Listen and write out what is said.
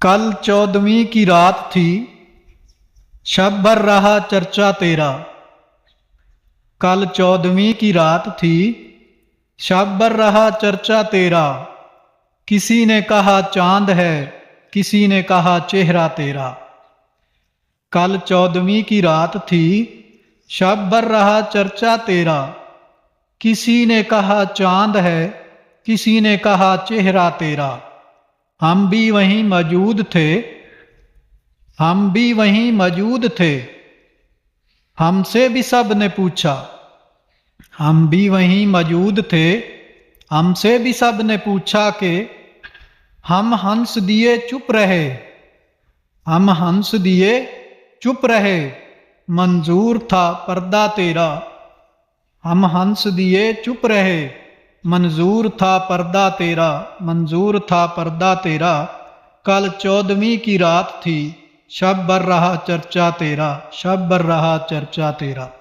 कल 14वीं की रात थी, शब भर रहा चर्चा तेरा। कल 14वीं की रात थी, शब भर रहा चर्चा तेरा। किसी ने कहा चांद है, किसी ने कहा चेहरा तेरा। कल 14वीं की रात थी, शब भर रहा चर्चा तेरा। किसी ने कहा चांद है, किसी ने कहा चेहरा तेरा। हम भी वहीं मौजूद थे, हम भी वहीं मौजूद थे। हमसे भी सब ने पूछा, हम भी वहीं मौजूद थे। हमसे भी सब ने पूछा कि हम हंस दिए चुप रहे। हम हंस दिए चुप रहे, मंजूर था पर्दा तेरा। हम हंस दिए चुप रहे, मंजूर था पर्दा तेरा। मंजूर था पर्दा तेरा। कल 14वीं की रात थी, शब भर रहा चर्चा तेरा। शब भर रहा चर्चा तेरा।